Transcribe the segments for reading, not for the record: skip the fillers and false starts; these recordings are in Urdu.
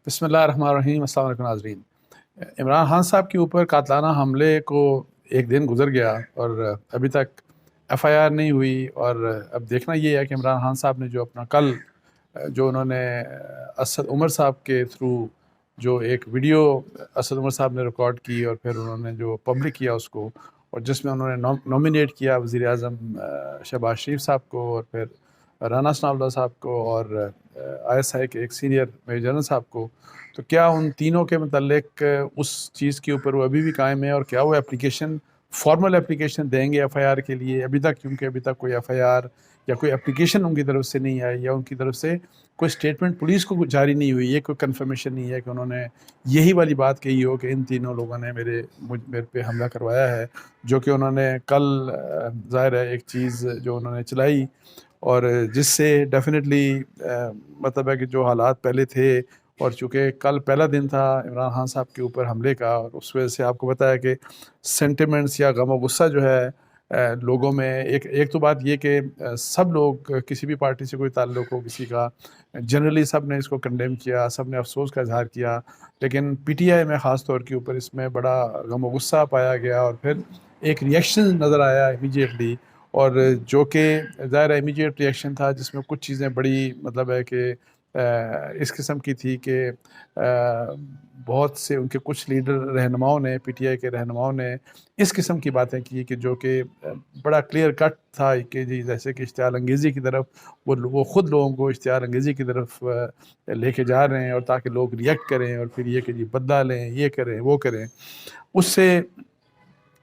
بسم اللہ الرحمن الرحیم۔ السلام علیکم ناظرین۔ عمران خان صاحب کے اوپر قاتلانہ حملے کو ایک دن گزر گیا اور ابھی تک ایف آئی آر نہیں ہوئی، اور اب دیکھنا یہ ہے کہ عمران خان صاحب نے جو اپنا کل جو انہوں نے اسد عمر صاحب کے تھرو جو ایک ویڈیو اسد عمر صاحب نے ریکارڈ کی اور پھر انہوں نے جو پبلک کیا اس کو، اور جس میں انہوں نے نومینیٹ کیا وزیر اعظم شہباز شریف صاحب کو اور پھر رانا ثناء اللہ صاحب کو اور آئی ایس آئی کے ایک سینئر میجر جنرل صاحب کو، تو کیا ان تینوں کے متعلق اس چیز کے اوپر وہ ابھی بھی قائم ہے، اور کیا وہ اپلیکیشن فارمل اپلیکیشن دیں گے ایف آئی آر کے لیے ابھی تک؟ کیونکہ ابھی تک کوئی ایف آئی آر یا کوئی اپلیکیشن ان کی طرف سے نہیں آئی، یا ان کی طرف سے کوئی اسٹیٹمنٹ پولیس کو جاری نہیں ہوئی، یہ کوئی کنفرمیشن نہیں ہے کہ انہوں نے یہی والی بات کہی ہو کہ ان تینوں لوگوں نے میرے پہ حملہ کروایا ہے، جو کہ انہوں نے کل ظاہر ہے ایک چیز جو انہوں نے چلائی، اور جس سے ڈیفینیٹلی مطلب ہے کہ جو حالات پہلے تھے، اور چونکہ کل پہلا دن تھا عمران خان صاحب کے اوپر حملے کا، اور اس وجہ سے آپ کو پتہ ہے کہ سینٹیمنٹس یا غم و غصہ جو ہے لوگوں میں، ایک تو بات یہ کہ سب لوگ، کسی بھی پارٹی سے کوئی تعلق ہو کسی کا، جنرلی سب نے اس کو کنڈیم کیا، سب نے افسوس کا اظہار کیا، لیکن پی ٹی آئی میں خاص طور کے اوپر اس میں بڑا غم و غصہ پایا گیا، اور پھر ایک ریئیکشن نظر آیا امیجیٹلی، اور جو کہ ظاہر امیجیٹ ریئیکشن تھا، جس میں کچھ چیزیں بڑی مطلب ہے کہ اس قسم کی تھی کہ بہت سے ان کے کچھ لیڈر رہنماؤں نے، پی ٹی آئی کے رہنماؤں نے اس قسم کی باتیں کی کہ جو کہ بڑا کلیئر کٹ تھا کہ جی جیسے کہ اشتعال انگیزی کی طرف وہ خود لوگوں کو اشتعال انگیزی کی طرف لے کے جا رہے ہیں، اور تاکہ لوگ ریئیکٹ کریں اور پھر یہ کہ جی بدلہ لیں، یہ کریں وہ کریں، اس سے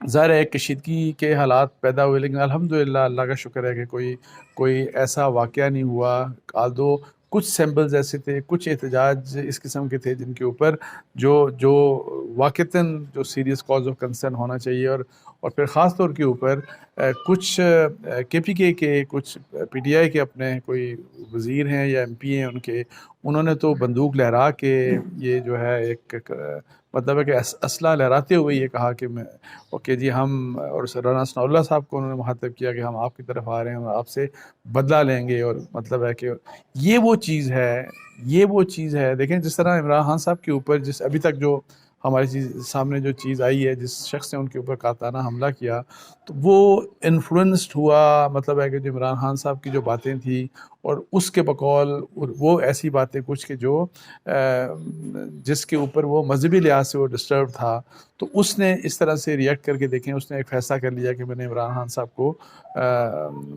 ظاہر ہے کشیدگی کے حالات پیدا ہوئے۔ لیکن الحمدللہ اللہ کا شکر ہے کہ کوئی ایسا واقعہ نہیں ہوا، آلدو کچھ سیمبلز ایسے تھے، کچھ احتجاج اس قسم کے تھے جن کے اوپر جو واقعتاً جو سیریس کاز آف کنسرن ہونا چاہیے، اور پھر خاص طور کے اوپر کچھ کے پی کے کچھ پی ٹی آئی کے اپنے کوئی وزیر ہیں یا ایم پی ہیں انہوں نے تو بندوق لہرا کے یہ جو ہے ایک مطلب ہے کہ اسلحہ لہراتے ہوئے یہ کہا کہ اوکے جی ہم، اور رانا ثناء اللہ صاحب کو انہوں نے مخاطب کیا کہ ہم آپ کی طرف آ رہے ہیں اور آپ سے بدلہ لیں گے، اور مطلب ہے کہ یہ وہ چیز ہے دیکھیں جس طرح عمران خان صاحب کے اوپر جس ابھی تک جو ہمارے سامنے جو چیز آئی ہے، جس شخص نے ان کے اوپر قاطعانہ حملہ کیا، تو وہ انفلوئنسڈ ہوا، مطلب ہے کہ جو عمران خان صاحب کی جو باتیں تھیں، اور اس کے بقول وہ ایسی باتیں کچھ کہ جو جس کے اوپر وہ مذہبی لحاظ سے وہ ڈسٹرب تھا، تو اس نے اس طرح سے ریئیکٹ کر کے دیکھیں، اس نے ایک فیصلہ کر لیا کہ میں نے عمران خان صاحب کو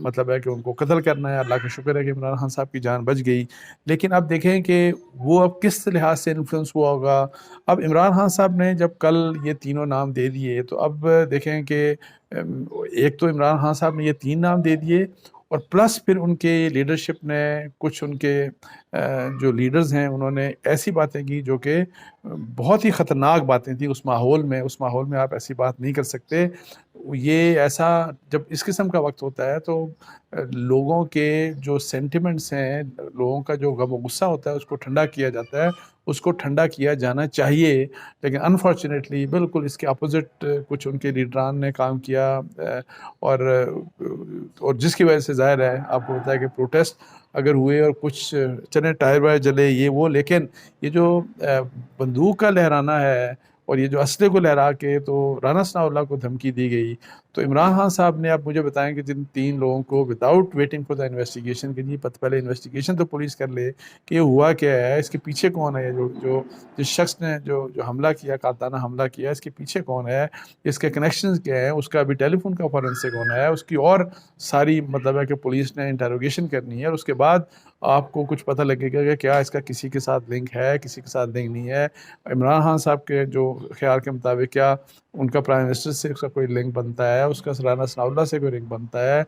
مطلب ہے کہ ان کو قتل کرنا ہے۔ اللہ کا شکر ہے کہ عمران خان صاحب کی جان بچ گئی، لیکن اب دیکھیں کہ وہ اب کس لحاظ سے انفلوئنس ہوا ہوگا۔ اب عمران خان صاحب نے جب کل یہ تینوں نام دے دیے، تو اب دیکھیں کہ ایک تو عمران خان صاحب نے یہ 3 نام دے دیے، اور پلس پھر ان کے لیڈرشپ نے، کچھ ان کے جو لیڈرز ہیں انہوں نے ایسی باتیں کی جو کہ بہت ہی خطرناک باتیں تھیں اس ماحول میں آپ ایسی بات نہیں کر سکتے۔ یہ ایسا جب اس قسم کا وقت ہوتا ہے تو لوگوں کے جو سینٹیمنٹس ہیں، لوگوں کا جو غم و غصہ ہوتا ہے، اس کو ٹھنڈا کیا جاتا ہے، اس کو ٹھنڈا کیا جانا چاہیے، لیکن انفارچونیٹلی بالکل اس کے اپوزٹ کچھ ان کے لیڈران نے کام کیا، اور جس کی وجہ سے ظاہر ہے آپ کو پتہ ہے کہ پروٹیسٹ اگر ہوئے اور کچھ چلے ٹائر وائر جلے یہ وہ، لیکن یہ جو بندوق کا لہرانا ہے اور یہ جو اسلحے کو لہرا کے تو رانا ثناء اللہ کو دھمکی دی گئی، تو عمران خان صاحب نے اب مجھے بتائیں کہ جن 3 لوگوں کو without waiting for the investigation کے لیے پہلے انویسٹیگیشن تو پولیس کر لے کہ یہ ہوا کیا ہے، اس کے پیچھے کون ہے، جو جس شخص نے جو حملہ کیا، قاطعانہ حملہ کیا، اس کے پیچھے کون ہے، اس کے کنیکشنز کیا ہیں، اس کا ابھی ٹیلی فون کا فورنسک ہونا ہے، اس کی اور ساری مطلب ہے کہ پولیس نے انٹروگیشن کرنی ہے، اور اس کے بعد آپ کو کچھ پتہ لگے گا کہ کیا اس کا کسی کے ساتھ لنک ہے، کسی کے ساتھ لنک نہیں ہے۔ عمران خان صاحب کے جو خیال کے مطابق کیا ان کا پرائم منسٹر سے اس کا کوئی لنک بنتا ہے، اس کا رانا ثناء اللہ سے کوئی لنک بنتا ہے،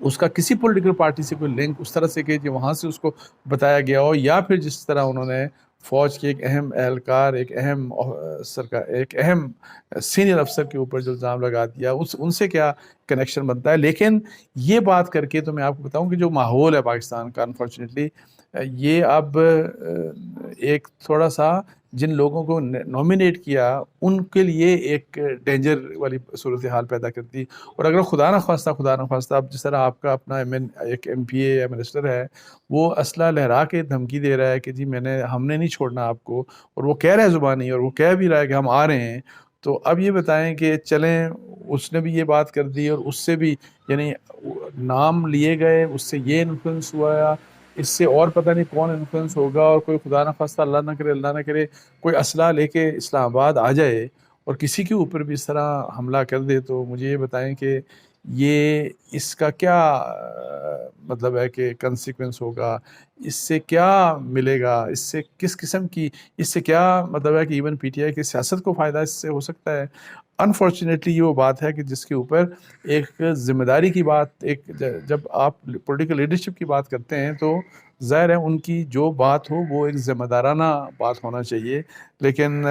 اس کا کسی پولیٹیکل پارٹی سے کوئی لنک اس طرح سے کہ جو وہاں سے اس کو بتایا گیا ہو، یا پھر جس طرح انہوں نے فوج کے ایک اہم اہلکار، ایک اہم سینئر افسر کے اوپر جو الزام لگا دیا، ان سے کیا کنیکشن بنتا ہے۔ لیکن یہ بات کر کے تو میں آپ کو بتاؤں کہ جو ماحول ہے پاکستان کا، انفارچونیٹلی یہ اب ایک تھوڑا سا جن لوگوں کو نومینیٹ کیا ان کے لیے ایک ڈینجر والی صورتحال پیدا کرتی. اور اگر خدا نخواستہ اب جس طرح آپ کا اپنا ایک ایم پی اے یا منسٹر ہے وہ اسلحہ لہرا کے دھمکی دے رہا ہے کہ جی ہم نے نہیں چھوڑنا آپ کو, اور وہ کہہ رہا ہے زبانی, اور وہ کہہ بھی رہا ہے کہ ہم آ رہے ہیں, تو اب یہ بتائیں کہ چلیں اس نے بھی یہ بات کر دی اور اس سے بھی یعنی نام لیے گئے, اس سے یہ انفلوئنس ہوا, اس سے اور پتہ نہیں کون انفلوئنس ہوگا, اور کوئی خدا نہ خواستہ اللہ نہ کرے کوئی اسلحہ لے کے اسلام آباد آ جائے اور کسی کے اوپر بھی اس طرح حملہ کر دے. تو مجھے یہ بتائیں کہ یہ اس کا کیا مطلب ہے کہ کنسیکوینس ہوگا, اس سے کیا ملے گا, اس سے کس قسم کی, اس سے کیا مطلب ہے کہ ایون پی ٹی آئی کی سیاست کو فائدہ اس سے ہو سکتا ہے. انفارچونیٹلی یہ وہ بات ہے کہ جس کے اوپر ایک ذمہ داری کی بات, ایک جب آپ پولیٹیکل لیڈرشپ کی بات کرتے ہیں تو ظاہر ہے ان کی جو بات ہو وہ ایک ذمہ دارانہ بات ہونا چاہیے, لیکن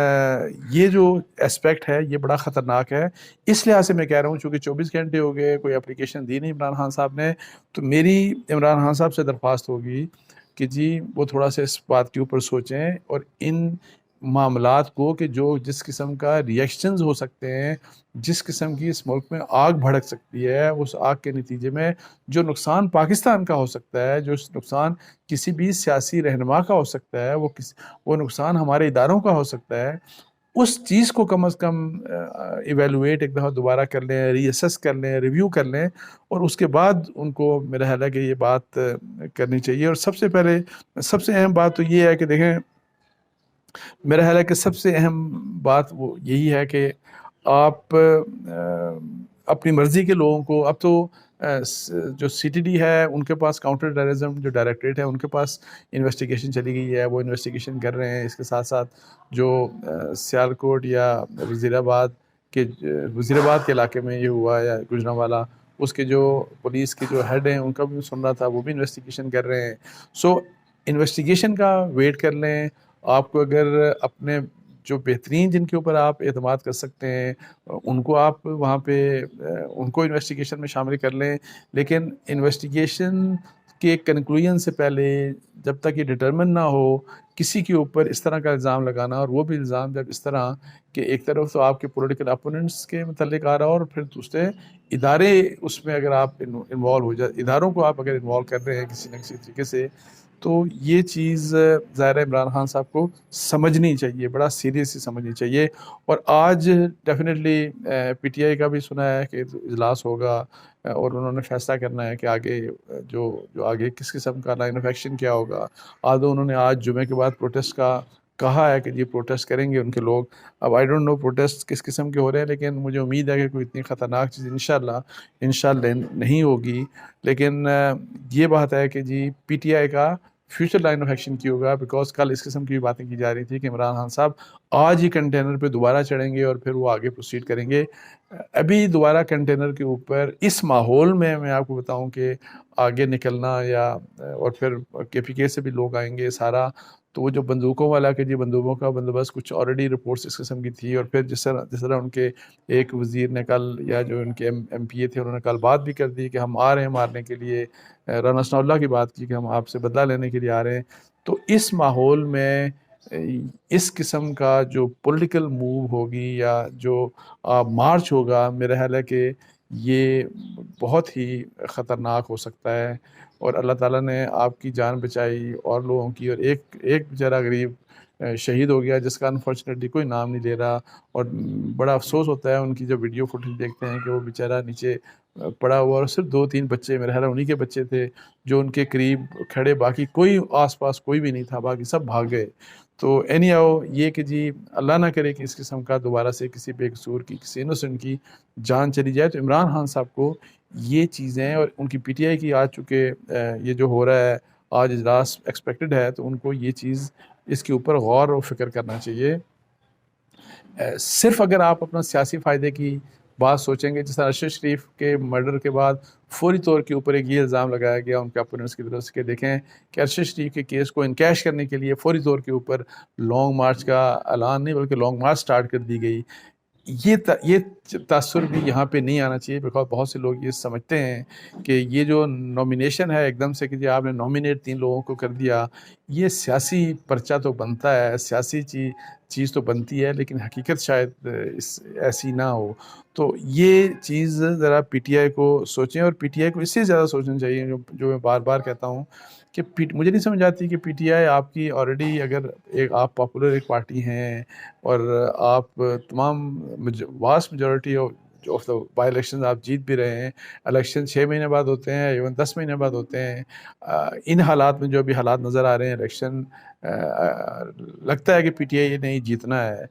یہ جو اسپیکٹ ہے یہ بڑا خطرناک ہے. اس لحاظ سے میں کہہ رہا ہوں چونکہ 24 گھنٹے ہو گئے کوئی اپلیکیشن دی نہیں عمران خان صاحب نے, تو میری عمران خان صاحب سے درخواست ہوگی کہ جی وہ تھوڑا سا اس بات کے اوپر سوچیں, اور ان معاملات کو کہ جو جس قسم کا ریئیکشنز ہو سکتے ہیں, جس قسم کی اس ملک میں آگ بھڑک سکتی ہے, اس آگ کے نتیجے میں جو نقصان پاکستان کا ہو سکتا ہے, جو نقصان کسی بھی سیاسی رہنما کا ہو سکتا ہے, وہ نقصان ہمارے اداروں کا ہو سکتا ہے, اس چیز کو کم از کم ایویلویٹ ایک دفعہ دوبارہ کر لیں, ری اسیس کر لیں, ریویو کر لیں, اور اس کے بعد ان کو میرا خیال ہے کہ یہ بات کرنی چاہیے. اور سب سے پہلے سب سے اہم بات تو یہ ہے کہ دیکھیں میرا خیال ہے کہ سب سے اہم بات وہ یہی ہے کہ آپ اپنی مرضی کے لوگوں کو, اب تو جو سی ٹی ڈی ہے ان کے پاس کاؤنٹر ٹیررزم جو ڈائریکٹریٹ ہے ان کے پاس انویسٹیگیشن چلی گئی ہے, وہ انویسٹیگیشن کر رہے ہیں. اس کے ساتھ ساتھ جو سیالکوٹ یا وزیر آباد کے علاقے میں یہ ہوا یا گجرانوالہ, اس کے جو پولیس کے جو ہیڈ ہیں ان کا بھی سن رہا تھا, وہ بھی انویسٹیگیشن کر رہے ہیں. سو انویسٹیگیشن کا ویٹ کر لیں. آپ کو اگر اپنے جو بہترین جن کے اوپر آپ اعتماد کر سکتے ہیں ان کو آپ وہاں پہ ان کو انویسٹیگیشن میں شامل کر لیں, لیکن انویسٹیگیشن کے کنکلوژن سے پہلے جب تک یہ ڈٹرمن نہ ہو کسی کے اوپر اس طرح کا الزام لگانا, اور وہ بھی الزام جب اس طرح کہ ایک طرف تو آپ کے پولیٹیکل اپوننٹس کے متعلق آ رہا اور پھر دوسرے ادارے اس میں اگر آپ انوالو ہو جائے, اداروں کو آپ اگر انوالو کر رہے ہیں کسی نہ کسی طریقے سے, تو یہ چیز ظاہر عمران خان صاحب کو سمجھنی چاہیے, بڑا سیریسلی سمجھنی چاہیے. اور آج ڈیفینیٹلی پی ٹی آئی کا بھی سنا ہے کہ اجلاس ہوگا اور انہوں نے فیصلہ کرنا ہے کہ آگے جو آگے کس قسم کا لائن آف ایکشن کیا ہوگا. آدھو انہوں نے آج جمعے کے بعد پروٹیسٹ کا کہا ہے کہ جی پروٹیسٹ کریں گے ان کے لوگ. اب آئی ڈونٹ نو پروٹیسٹ کس قسم کے ہو رہے ہیں, لیکن مجھے امید ہے کہ کوئی اتنی خطرناک چیز انشاءاللہ نہیں ہوگی. لیکن یہ بات ہے کہ جی پی ٹی آئی کا فیوچر لائن آف ایکشن کی ہوگا, بیکاز کل اس قسم کی باتیں کی جا رہی تھی کہ عمران خان صاحب آج ہی کنٹینر پہ دوبارہ چڑھیں گے اور پھر وہ آگے پروسیڈ کریں گے. ابھی دوبارہ کنٹینر کے اوپر اس ماحول میں آپ کو بتاؤں کہ آگے نکلنا یا اور پھر کے پی کے سے بھی لوگ آئیں گے سارا, تو وہ جو بندوقوں والا کہ جی بندوقوں کا بندوبست کچھ آلریڈی رپورٹس اس قسم کی تھی, اور پھر جس طرح ان کے ایک وزیر نے کل یا جو ان کے ایم پی اے تھے انہوں نے کل بات بھی کر دی کہ ہم آ رہے ہیں مارنے کے لیے, رانا ثناء اللہ کی بات کی کہ ہم آپ سے بدلہ لینے کے لیے آ رہے ہیں. تو اس ماحول میں اس قسم کا جو پولیٹیکل موو ہوگی یا جو مارچ ہوگا, میرا خیال ہے کہ یہ بہت ہی خطرناک ہو سکتا ہے. اور اللہ تعالیٰ نے آپ کی جان بچائی اور لوگوں کی, اور ایک بیچارہ غریب شہید ہو گیا جس کا انفارچونیٹلی کوئی نام نہیں لے رہا, اور بڑا افسوس ہوتا ہے ان کی جب ویڈیو فوٹیج دیکھتے ہیں کہ وہ بیچارہ نیچے پڑا ہوا, اور صرف 2-3 بچے میرے خیال ہے انہی کے بچے تھے جو ان کے قریب کھڑے, باقی کوئی آس پاس کوئی بھی نہیں تھا, باقی سب بھاگ گئے. تو اینی ہاؤ یہ کہ جی اللہ نہ کرے کہ اس قسم کا دوبارہ سے کسی بے قصور کی کسی انوسنٹ کی جان چلی جائے. تو عمران خان صاحب کو یہ چیزیں, اور ان کی پی ٹی آئی کی آج چونکہ یہ جو ہو رہا ہے آج اجلاس ایکسپیکٹڈ ہے, تو ان کو یہ چیز اس کے اوپر غور و فکر کرنا چاہیے. صرف اگر آپ اپنا سیاسی فائدے کی بات سوچیں گے, جس طرح ارشد شریف کے مرڈر کے بعد فوری طور کے اوپر ایک یہ الزام لگایا گیا ان کے اپوننٹس کی طرف سے کہ دیکھیں کہ ارشد شریف کے کیس کو انکیش کرنے کے لیے فوری طور کے اوپر لانگ مارچ کا اعلان نہیں بلکہ لانگ مارچ سٹارٹ کر دی گئی. یہ تاثر بھی یہاں پہ نہیں آنا چاہیے، بیکاز بہت سے لوگ یہ سمجھتے ہیں کہ یہ جو نومینیشن ہے ایک دم سے کہ جی آپ نے نومینیٹ 3 لوگوں کو کر دیا، یہ سیاسی پرچہ تو بنتا ہے، سیاسی چیز تو بنتی ہے، لیکن حقیقت شاید ایسی نہ ہو. تو یہ چیز ذرا پی ٹی آئی کو سوچیں، اور پی ٹی آئی کو اس سے زیادہ سوچنا چاہیے، جو میں بار بار کہتا ہوں کہ مجھے نہیں سمجھ آتی کہ پی ٹی آئی آپ کی آلریڈی، اگر آپ پاپولر ایک پارٹی ہیں اور آپ تمام vast majority of the by election آپ جیت بھی رہے ہیں، الیکشن 6 مہینے بعد ہوتے ہیں، ایون 10 مہینے بعد ہوتے ہیں، ان حالات میں جو ابھی حالات نظر آ رہے ہیں الیکشن لگتا ہے کہ پی ٹی آئی نے ہی جیتنا ہے.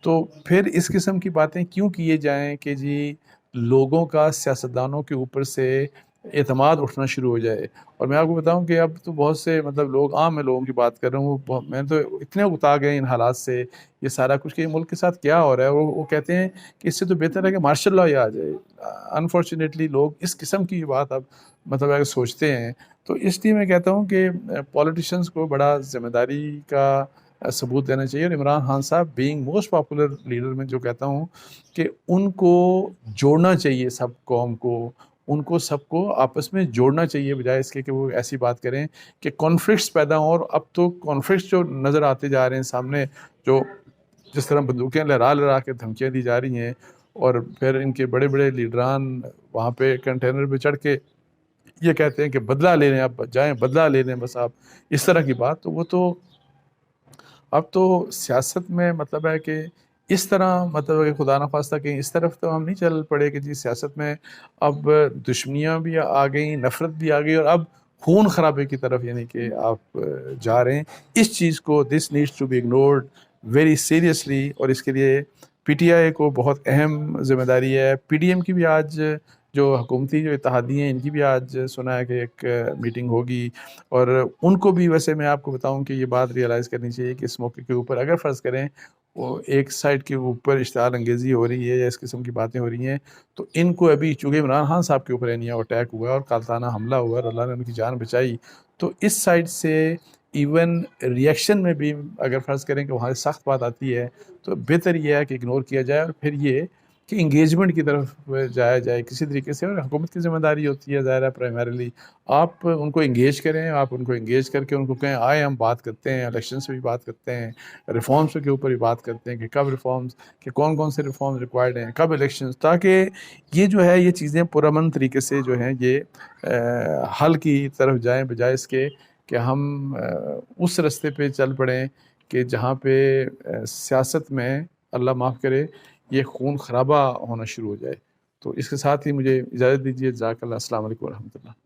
تو پھر اس قسم کی باتیں کیوں کیے جائیں کہ جی لوگوں کا سیاستدانوں کے اوپر سے اعتماد اٹھنا شروع ہو جائے. اور میں آپ کو بتاؤں کہ اب تو بہت سے لوگ، عام میں لوگوں کی بات کر رہا ہوں، میں تو اتنے اکتا گئے ان حالات سے، یہ سارا کچھ کہ ملک کے ساتھ کیا ہو رہا ہے، وہ کہتے ہیں کہ اس سے تو بہتر ہے کہ مارشل لاء ہی آ جائے. انفارچونیٹلی لوگ اس قسم کی بات اب اگر سوچتے ہیں. تو اس لیے میں کہتا ہوں کہ پولیٹیشنز کو بڑا ذمہ داری کا ثبوت دینا چاہیے. اور عمران خان صاحب بینگ موسٹ پاپولر لیڈر، میں جو کہتا ہوں کہ ان کو جوڑنا چاہیے، سب قوم کو، ان کو سب کو آپس میں جوڑنا چاہیے، بجائے اس کے کہ وہ ایسی بات کریں کہ کانفلکٹس پیدا ہوں. اور اب تو کانفلکٹس جو نظر آتے جا رہے ہیں سامنے، جو جس طرح بندوقیں لہرا کے دھمکیاں دی جا رہی ہیں، اور پھر ان کے بڑے بڑے لیڈران وہاں پہ کنٹینر پہ چڑھ کے یہ کہتے ہیں کہ بدلہ لے لیں، آپ جائیں بدلہ لے لیں بس، آپ اس طرح کی بات. تو وہ تو اب تو سیاست میں ہے کہ اس طرح ہے کہ خدا نخواستہ کہ اس طرف تو ہم نہیں چل پڑے کہ جی سیاست میں اب دشمنیاں بھی آ گئیں، نفرت بھی آ گئی، اور اب خون خرابے کی طرف یعنی کہ آپ جا رہے ہیں. اس چیز کو this needs to be ignored very seriously, اور اس کے لیے پی ٹی آئی کو بہت اہم ذمہ داری ہے. پی ڈی ایم کی بھی آج جو حکومتی جو اتحادی ہیں، ان کی بھی آج سنا ہے کہ ایک میٹنگ ہوگی، اور ان کو بھی ویسے میں آپ کو بتاؤں کہ یہ بات ریئلائز کرنی چاہیے کہ اس موقع کے اوپر اگر فرض کریں وہ ایک سائڈ کے اوپر اشتعال انگیزی ہو رہی ہے یا اس قسم کی باتیں ہو رہی ہیں، تو ان کو ابھی چونکہ عمران خان صاحب کے اوپر اٹیک ہوا اور قاتلانہ حملہ ہوا اور اللہ نے ان کی جان بچائی، تو اس سائڈ سے ایون ریئیکشن میں بھی اگر فرض کریں کہ وہاں سے سخت بات آتی ہے، تو بہتر یہ ہے کہ اگنور کیا جائے، اور پھر یہ کہ انگیجمنٹ کی طرف جایا جائے کسی طریقے سے. اور حکومت کی ذمہ داری ہوتی ہے ظاہر ہے پرائمریلی، آپ ان کو انگیج کریں، آپ ان کو انگیج کر کے ان کو کہیں آئے ہم بات کرتے ہیں، الیکشنز پہ بھی بات کرتے ہیں، ریفارمز کے اوپر بھی بات کرتے ہیں کہ کب ریفارمز، کہ کون سے ریفارمز ریکوائرڈ ہیں، کب الیکشنز، تاکہ یہ جو ہے یہ چیزیں پرامن طریقے سے جو ہیں یہ حل کی طرف جائیں، بجائے اس کے کہ ہم اس رستے پہ چل پڑیں کہ جہاں پہ سیاست میں اللہ معاف کرے یہ خون خرابہ ہونا شروع ہو جائے. تو اس کے ساتھ ہی مجھے اجازت دیجیے. جزاک اللہ. السلام علیکم ورحمۃ اللہ.